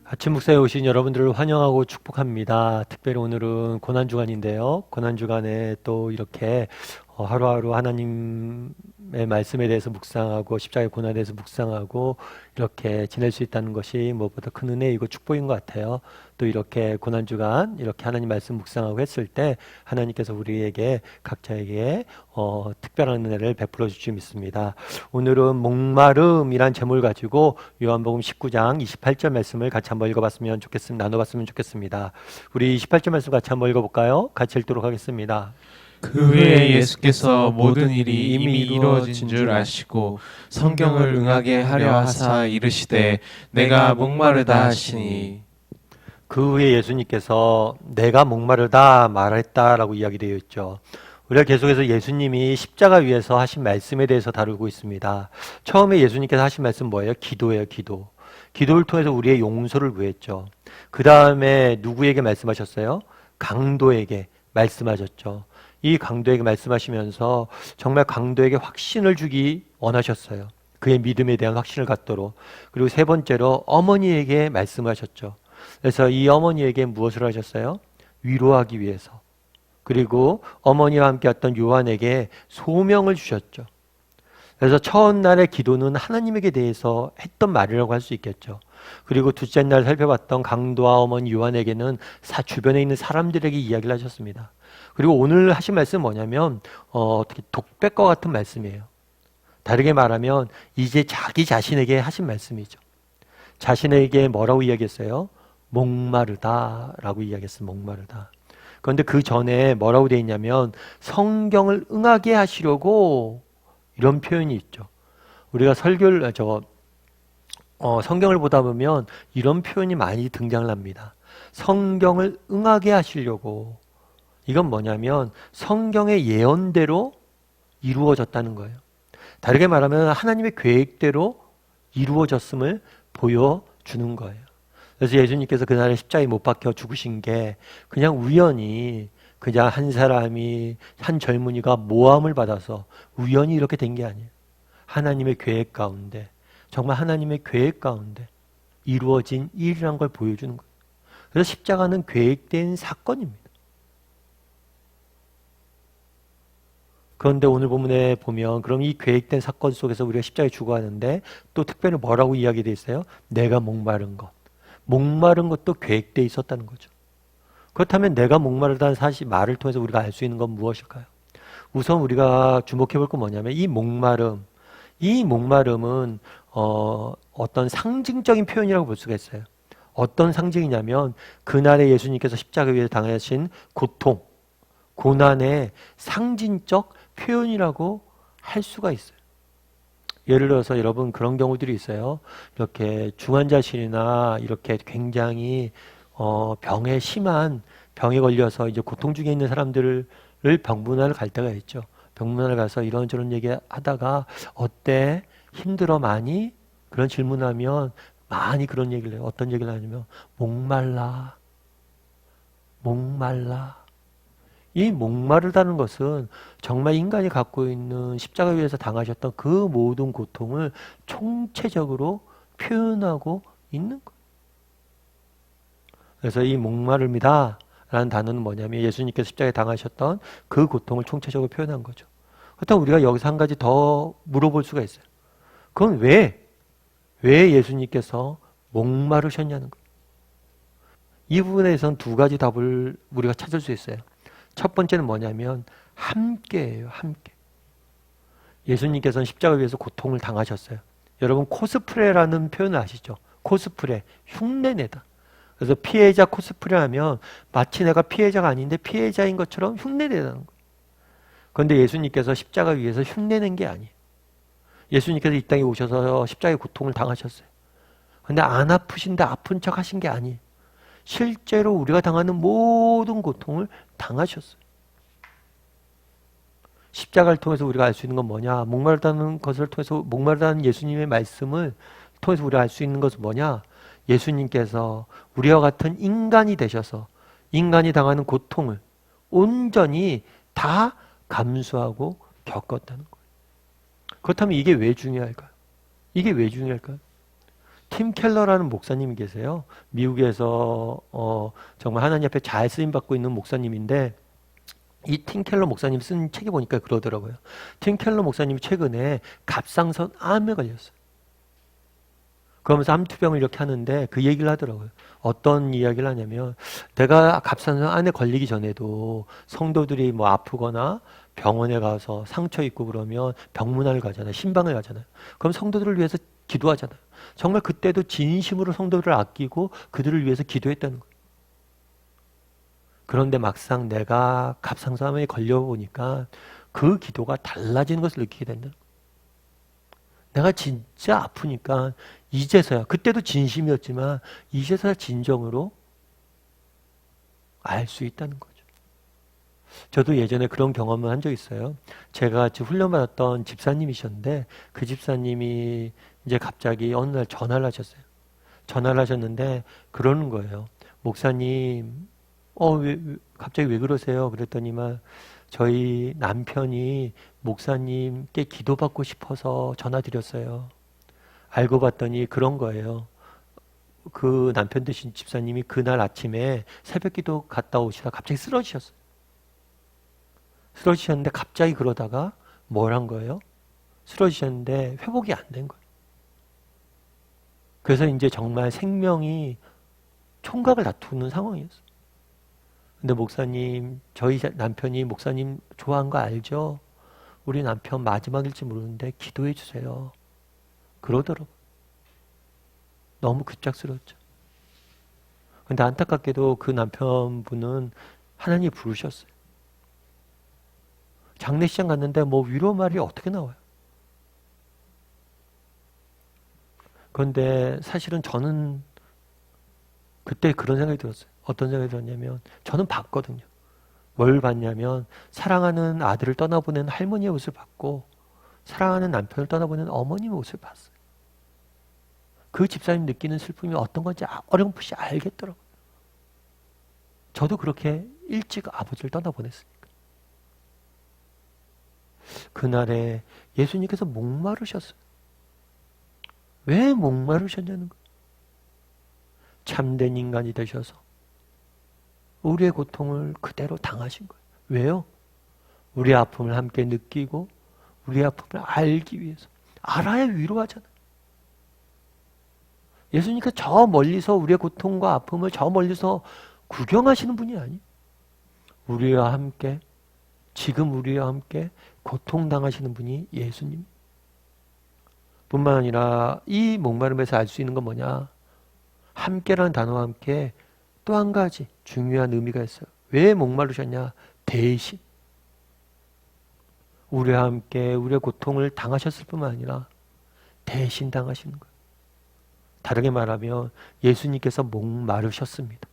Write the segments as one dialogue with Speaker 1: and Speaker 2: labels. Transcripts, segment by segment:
Speaker 1: 아침 묵사에 오신 여러분들을 환영하고 축복합니다. 특별히 오늘은 고난주간인데요. 고난주간에 또 이렇게 하루하루 하나님의 말씀에 대해서 묵상하고 십자가의 고난에 대해서 묵상하고 이렇게 지낼 수 있다는 것이 무엇보다 큰 은혜이고 축복인 것 같아요. 또 이렇게 고난주간 이렇게 하나님 말씀 묵상하고 했을 때 하나님께서 우리에게 각자에게 특별한 은혜를 베풀어 주실 줄 믿습니다. 오늘은 목마름이란 제목을 가지고 요한복음 19장 28절 말씀을 같이 한번 읽어봤으면 좋겠습니다. 나눠봤으면 좋겠습니다. 우리 28절 말씀 같이 한번 읽어볼까요? 같이 읽도록 하겠습니다.
Speaker 2: 그 후에 예수께서 모든 일이 이미 이루어진 줄 아시고 성경을 응하게 하려 하사 이르시되 내가 목마르다 하시니.
Speaker 1: 그 후에 예수님께서 내가 목마르다 말했다라고 이야기되어 있죠. 우리가 계속해서 예수님이 십자가 위에서 하신 말씀에 대해서 다루고 있습니다. 처음에 예수님께서 하신 말씀 뭐예요? 기도예요, 기도. 기도를 통해서 우리의 용서를 구했죠. 그 다음에 누구에게 말씀하셨어요? 강도에게 말씀하셨죠. 이 강도에게 말씀하시면서 정말 강도에게 확신을 주기 원하셨어요. 그의 믿음에 대한 확신을 갖도록. 그리고 세 번째로 어머니에게 말씀하셨죠. 그래서 이 어머니에게 무엇을 하셨어요? 위로하기 위해서. 그리고 어머니와 함께 왔던 요한에게 소명을 주셨죠. 그래서 첫날의 기도는 하나님에게 대해서 했던 말이라고 할 수 있겠죠. 그리고 둘째 날 살펴봤던 강도와 어머니 요한에게는 주변에 있는 사람들에게 이야기를 하셨습니다. 그리고 오늘 하신 말씀은 뭐냐면 어떻게 독백과 같은 말씀이에요. 다르게 말하면 이제 자기 자신에게 하신 말씀이죠. 자신에게 뭐라고 이야기했어요? 목마르다라고 이야기했어요. 목마르다. 그런데 그 전에 뭐라고 되어 있냐면 성경을 응하게 하시려고 이런 표현이 있죠. 우리가 성경을 보다 보면 이런 표현이 많이 등장을 합니다. 성경을 응하게 하시려고. 이건 뭐냐면 성경의 예언대로 이루어졌다는 거예요. 다르게 말하면 하나님의 계획대로 이루어졌음을 보여주는 거예요. 그래서 예수님께서 그날에 십자가에 못 박혀 죽으신 게 그냥 우연히 그냥 한 사람이 한 젊은이가 모함을 받아서 우연히 이렇게 된 게 아니에요. 하나님의 계획 가운데 정말 하나님의 계획 가운데 이루어진 일이란 걸 보여주는 거예요. 그래서 십자가는 계획된 사건입니다. 그런데 오늘 본문에 보면 그럼 이 계획된 사건 속에서 우리가 십자가에 죽어가는데 또 특별히 뭐라고 이야기되어 있어요? 내가 목마른 것. 목마른 것도 계획되어 있었다는 거죠. 그렇다면 내가 목마르다는 사실 말을 통해서 우리가 알 수 있는 건 무엇일까요? 우선 우리가 주목해 볼 건 뭐냐면 이 목마름은 어떤 상징적인 표현이라고 볼 수가 있어요. 어떤 상징이냐면 그날에 예수님께서 십자가 위에 당하신 고통, 고난의 상징적 표현이라고 할 수가 있어요. 예를 들어서 여러분 그런 경우들이 있어요. 이렇게 중환자실이나 이렇게 굉장히 심한 병에 걸려서 이제 고통 중에 있는 사람들을 병문안을 갈 때가 있죠. 병문안을 가서 이런저런 얘기 하다가 어때? 힘들어 많이? 그런 질문하면 많이 그런 얘기를 해요. 어떤 얘기를 하냐면 목말라. 이 목마르다는 것은 정말 인간이 갖고 있는 십자가 위에서 당하셨던 그 모든 고통을 총체적으로 표현하고 있는 거예요. 그래서 이 목마릅니다 라는 단어는 뭐냐면 예수님께서 십자가에 당하셨던 그 고통을 총체적으로 표현한 거죠. 그렇다면 우리가 여기서 한 가지 더 물어볼 수가 있어요. 그건 왜 예수님께서 목마르셨냐는 거예요. 이 부분에선 두 가지 답을 우리가 찾을 수 있어요. 첫 번째는 뭐냐면 함께예요. 함께. 예수님께서는 십자가 위에서 고통을 당하셨어요. 여러분 코스프레라는 표현을 아시죠? 코스프레, 흉내내다. 그래서 피해자 코스프레 하면 마치 내가 피해자가 아닌데 피해자인 것처럼 흉내내다는 거예요. 그런데 예수님께서 십자가 위에서 흉내낸 게 아니에요. 예수님께서 이 땅에 오셔서 십자가의 고통을 당하셨어요. 그런데 안 아프신데 아픈 척 하신 게 아니에요. 실제로 우리가 당하는 모든 고통을 당하셨어요. 십자가를 통해서 우리가 알 수 있는 건 뭐냐? 목마르다는 것을 통해서 목마르다는 예수님의 말씀을 통해서 우리가 알 수 있는 것은 뭐냐? 예수님께서 우리와 같은 인간이 되셔서 인간이 당하는 고통을 온전히 다 감수하고 겪었다는 거예요. 그렇다면 이게 왜 중요할까요? 팀 켈러라는 목사님이 계세요. 미국에서 정말 하나님 앞에 잘 쓰임 받고 있는 목사님인데 이 팀 켈러 목사님 쓴 책에 보니까 그러더라고요. 팀 켈러 목사님이 최근에 갑상선 암에 걸렸어요. 그러면서 암투병을 이렇게 하는데 그 얘기를 하더라고요. 어떤 이야기를 하냐면 내가 갑상선 암에 걸리기 전에도 성도들이 뭐 아프거나 병원에 가서 상처 입고 그러면 병문안을 가잖아요. 신방을 가잖아요. 그럼 성도들을 위해서 기도하잖아요. 정말 그때도 진심으로 성도들을 아끼고 그들을 위해서 기도했다는 거예요. 그런데 막상 내가 갑상선암에 걸려보니까 그 기도가 달라지는 것을 느끼게 된다. 내가 진짜 아프니까 이제서야, 그때도 진심이었지만 이제서야 진정으로 알 수 있다는 거죠. 저도 예전에 그런 경험을 한 적 있어요. 제가 같이 훈련받았던 집사님이셨는데 그 집사님이 이제 갑자기 어느 날 전화를 하셨어요. 전화를 하셨는데 그러는 거예요. 목사님, 갑자기 왜 그러세요? 그랬더니만 저희 남편이 목사님께 기도받고 싶어서 전화드렸어요. 알고 봤더니 그런 거예요. 그 남편 되신 집사님이 그날 아침에 새벽 기도 갔다 오시다 갑자기 쓰러지셨어요. 쓰러지셨는데 갑자기 그러다가 뭘 한 거예요? 쓰러지셨는데 회복이 안 된 거예요. 그래서 이제 정말 생명이 총각을 다투는 상황이었어요. 근데 목사님, 저희 남편이 목사님 좋아한 거 알죠? 우리 남편 마지막일지 모르는데 기도해 주세요. 그러더라고요. 너무 급작스러웠죠. 근데 안타깝게도 그 남편분은 하나님이 부르셨어요. 장례식장 갔는데 뭐 위로 말이 어떻게 나와요? 그런데 사실은 저는 그때 그런 생각이 들었어요. 어떤 생각이 들었냐면 저는 봤거든요. 뭘 봤냐면 사랑하는 아들을 떠나보낸 할머니의 옷을 봤고 사랑하는 남편을 떠나보낸 어머님의 옷을 봤어요. 그 집사님 느끼는 슬픔이 어떤 건지 어렴풋이 알겠더라고요. 저도 그렇게 일찍 아버지를 떠나보냈으니까. 그날에 예수님께서 목마르셨어요. 왜 목마르셨냐는 거예요. 참된 인간이 되셔서 우리의 고통을 그대로 당하신 거예요. 왜요? 우리의 아픔을 함께 느끼고 우리의 아픔을 알기 위해서. 알아야 위로하잖아요. 예수님께서 저 멀리서 우리의 고통과 아픔을 저 멀리서 구경하시는 분이 아니에요. 우리와 함께, 지금 우리와 함께 고통당하시는 분이 예수님. 뿐만 아니라 이 목마름에서 알 수 있는 건 뭐냐? 함께라는 단어와 함께 또 한 가지 중요한 의미가 있어요. 왜 목마르셨냐? 대신. 우리와 함께 우리의 고통을 당하셨을 뿐만 아니라 대신 당하시는 거예요. 다르게 말하면 예수님께서 목마르셨습니다.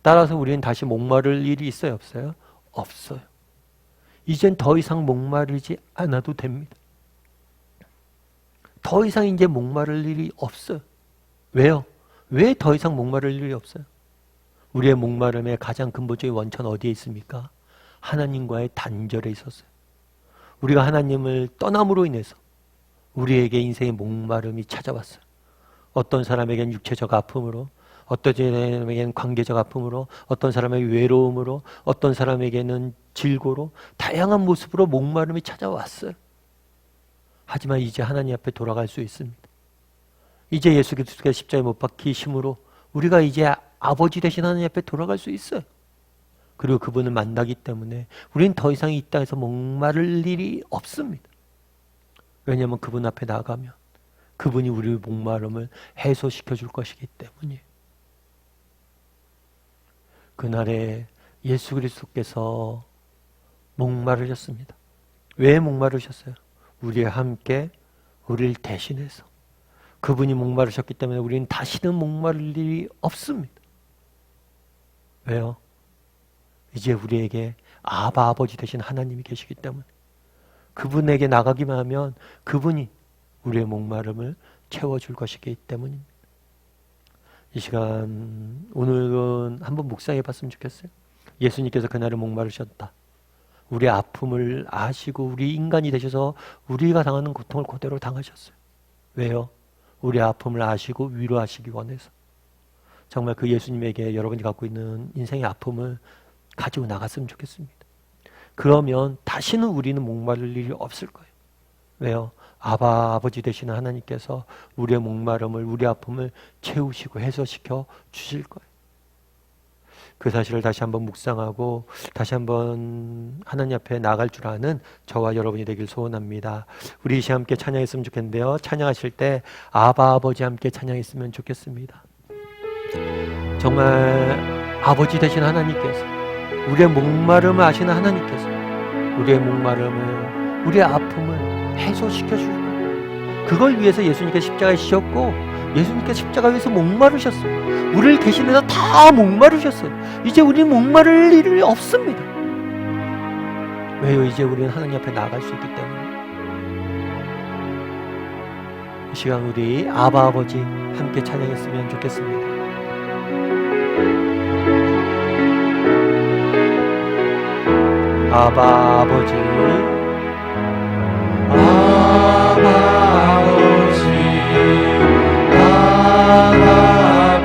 Speaker 1: 따라서 우리는 다시 목마를 일이 있어요? 없어요? 없어요. 이젠 더 이상 목마르지 않아도 됩니다. 더 이상 이제 목마를 일이 없어요. 왜요? 왜 더 이상 목마를 일이 없어요? 우리의 목마름의 가장 근본적인 원천은 어디에 있습니까? 하나님과의 단절에 있었어요. 우리가 하나님을 떠남으로 인해서 우리에게 인생의 목마름이 찾아왔어요. 어떤 사람에겐 육체적 아픔으로, 어떤 사람에게는 관계적 아픔으로, 어떤 사람에게 외로움으로, 어떤 사람에게는 질고로, 다양한 모습으로 목마름이 찾아왔어요. 하지만 이제 하나님 앞에 돌아갈 수 있습니다. 이제 예수 그리스도가 십자가에 못 박히심으로 우리가 이제 아버지 되신 하나님 앞에 돌아갈 수 있어요. 그리고 그분을 만나기 때문에 우리는 더 이상 이 땅에서 목마를 일이 없습니다. 왜냐하면 그분 앞에 나가면 그분이 우리의 목마름을 해소시켜 줄 것이기 때문이에요. 그날에 예수 그리스도께서 목마르셨습니다. 왜 목마르셨어요? 우리와 함께 우리를 대신해서. 그분이 목마르셨기 때문에 우리는 다시는 목마를 일이 없습니다. 왜요? 이제 우리에게 아버지 되신 하나님이 계시기 때문에 그분에게 나가기만 하면 그분이 우리의 목마름을 채워줄 것이기 때문입니다. 이 시간 오늘은 한번 묵상해 봤으면 좋겠어요. 예수님께서 그날을 목마르셨다. 우리의 아픔을 아시고 우리 인간이 되셔서 우리가 당하는 고통을 그대로 당하셨어요. 왜요? 우리의 아픔을 아시고 위로하시기 원해서 정말 그 예수님에게 여러분이 갖고 있는 인생의 아픔을 가지고 나갔으면 좋겠습니다. 그러면 다시는 우리는 목마를 일이 없을 거예요. 왜요? 아버지 되시는 하나님께서 우리의 목마름을, 우리의 아픔을 채우시고 해소시켜 주실 거예요. 그 사실을 다시 한번 묵상하고 다시 한번 하나님 앞에 나갈 줄 아는 저와 여러분이 되길 소원합니다. 우리 이 시간 함께 찬양했으면 좋겠는데요. 찬양하실 때 아버지 함께 찬양했으면 좋겠습니다. 정말 아버지 되신 하나님께서, 우리의 목마름을 아시는 하나님께서 우리의 목마름을, 우리의 아픔을 해소시켜 줄 거예요. 그걸 위해서 예수님께서 십자가에 지셨고 예수님께서 십자가 위에서 목마르셨어요. 우리를 대신해서 다 목마르셨어요. 이제 우리는 목마를 일이 없습니다. 왜요? 이제 우리는 하나님 앞에 나갈 수 있기 때문에. 이 시간 우리 아버지 함께 찬양했으면 좋겠습니다. 아버지,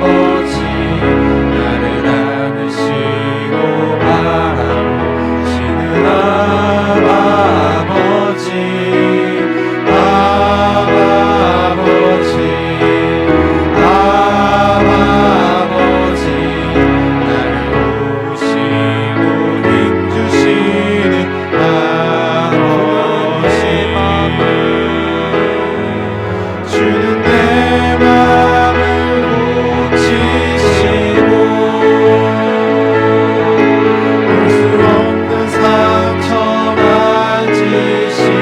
Speaker 2: 아버지, 나를 안으시고 바라보시는 아버지, 아버지, 나를 보시고 힘주시는 아버지, 주는 내 맘을 고치시고 볼 수 없는 상처 만지시네.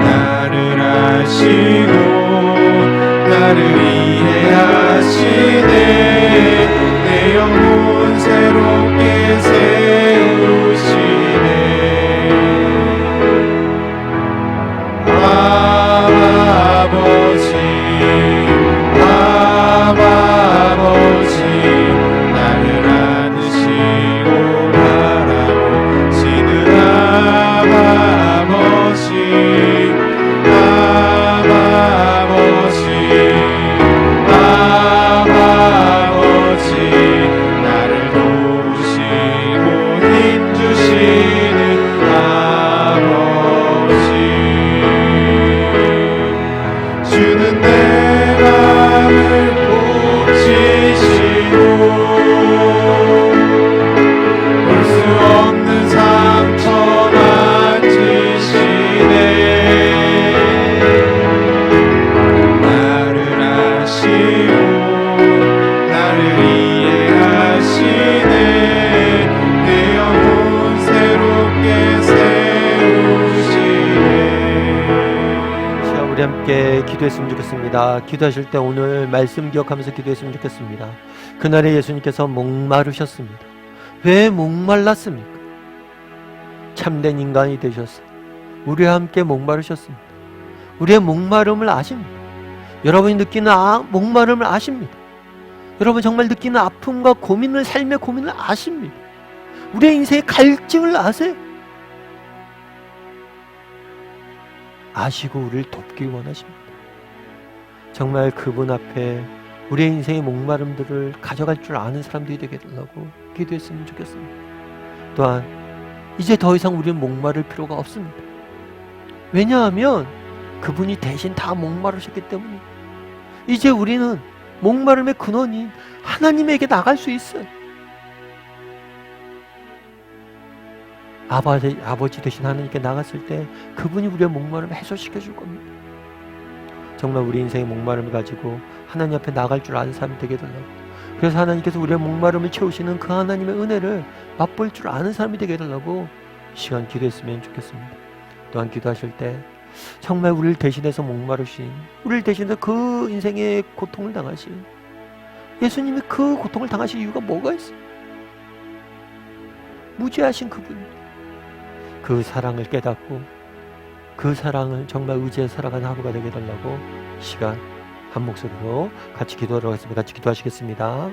Speaker 2: 나를 아시고 나를 이해하시네. 내 영혼 새롭게 세우시네. 아버지, 나를 안으시고 바라보시는 아버지, 나를 도우시고 힘주시는 아버지, 주는 내 맘을 고치시고 볼 수 없는 상처 만지시네. 나를 아시고 나를 이해하시네. 내 영혼 새롭게 세우시네.
Speaker 1: 자, 우리 함께 기도했으면 좋겠습니다. 기도하실 때 오늘 말씀 기억하면서 기도했으면 좋겠습니다. 그날에 예수님께서 목마르셨습니다. 왜 목말랐습니까? 참된 인간이 되셔서 우리와 함께 목마르셨습니다. 우리의 목마름을 아십니다. 여러분이 느끼는 목마름을 아십니다. 여러분 정말 느끼는 아픔과 고민을, 삶의 고민을 아십니다. 우리의 인생의 갈증을 아세요. 아시고 우리를 돕길 원하십니다. 정말 그분 앞에 우리의 인생의 목마름들을 가져갈 줄 아는 사람들이 되게 해달라고 기도했으면 좋겠습니다. 또한 이제 더 이상 우리는 목마를 필요가 없습니다. 왜냐하면 그분이 대신 다 목마르셨기 때문에 이제 우리는 목마름의 근원인 하나님에게 나갈 수 있어요. 아버지 되신 하나님께 나갔을 때 그분이 우리의 목마름을 해소시켜 줄 겁니다. 정말 우리 인생의 목마름을 가지고 하나님 앞에 나갈 줄 아는 사람이 되게 해달라고. 그래서 하나님께서 우리의 목마름을 채우시는 그 하나님의 은혜를 맛볼 줄 아는 사람이 되게 해달라고 이 시간 기도했으면 좋겠습니다. 또한 기도하실 때 정말 우리를 대신해서 목마르신, 우리를 대신해서 그 인생의 고통을 당하신 예수님이 그 고통을 당하실 이유가 뭐가 있어요? 무죄하신 그분, 그 사랑을 깨닫고 그 사랑을 정말 의지해 살아가는 하루가 되게 해달라고 이 시간 한 목소리로 같이 기도하러 가겠습니다. 같이 기도하시겠습니다.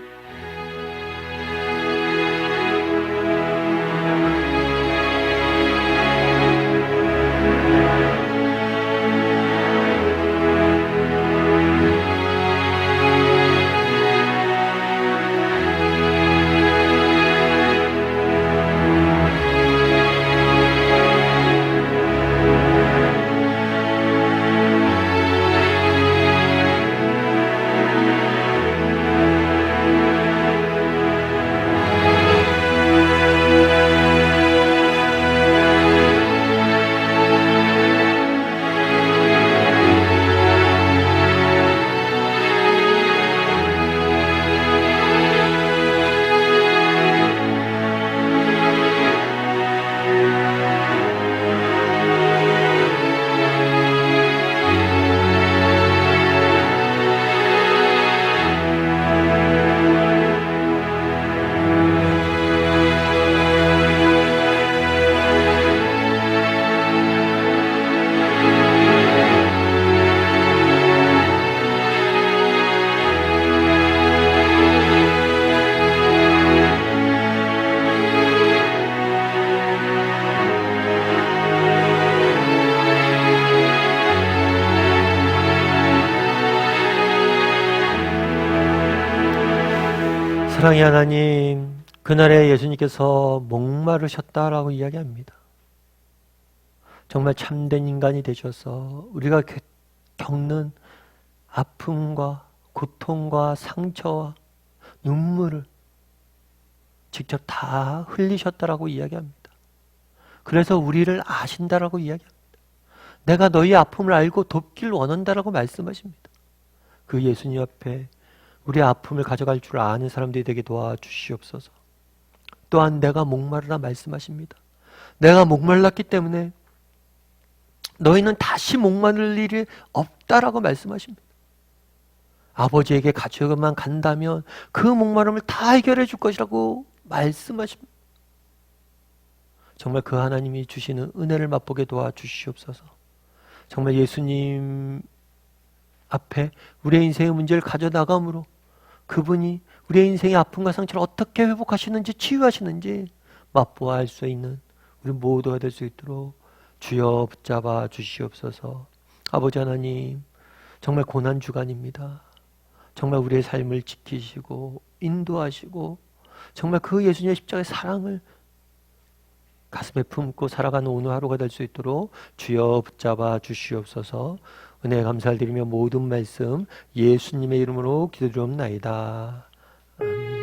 Speaker 1: 사랑의 하나님, 그날에 예수님께서 목마르셨다라고 이야기합니다. 정말 참된 인간이 되셔서 우리가 겪는 아픔과 고통과 상처와 눈물을 직접 다 흘리셨다라고 이야기합니다. 그래서 우리를 아신다라고 이야기합니다. 내가 너희 아픔을 알고 돕길 원한다라고 말씀하십니다. 그 예수님 앞에 우리 아픔을 가져갈 줄 아는 사람들이 되게 도와주시옵소서. 또한 내가 목마르다 말씀하십니다. 내가 목말랐기 때문에 너희는 다시 목마를 일이 없다라고 말씀하십니다. 아버지에게 가져만 간다면 그 목마름을 다 해결해 줄 것이라고 말씀하십니다. 정말 그 하나님이 주시는 은혜를 맛보게 도와주시옵소서. 정말 예수님 앞에 우리의 인생의 문제를 가져나감으로 그분이 우리의 인생의 아픔과 상처를 어떻게 회복하시는지 치유하시는지 맛보아 알 수 있는 우리 모두가 될 수 있도록 주여 붙잡아 주시옵소서. 아버지 하나님, 정말 고난주간입니다. 정말 우리의 삶을 지키시고 인도하시고 정말 그 예수님의 십자가의 사랑을 가슴에 품고 살아가는 오늘 하루가 될 수 있도록 주여 붙잡아 주시옵소서. 은혜 감사를 드리며 모든 말씀 예수님의 이름으로 기도드리옵나이다. 아멘.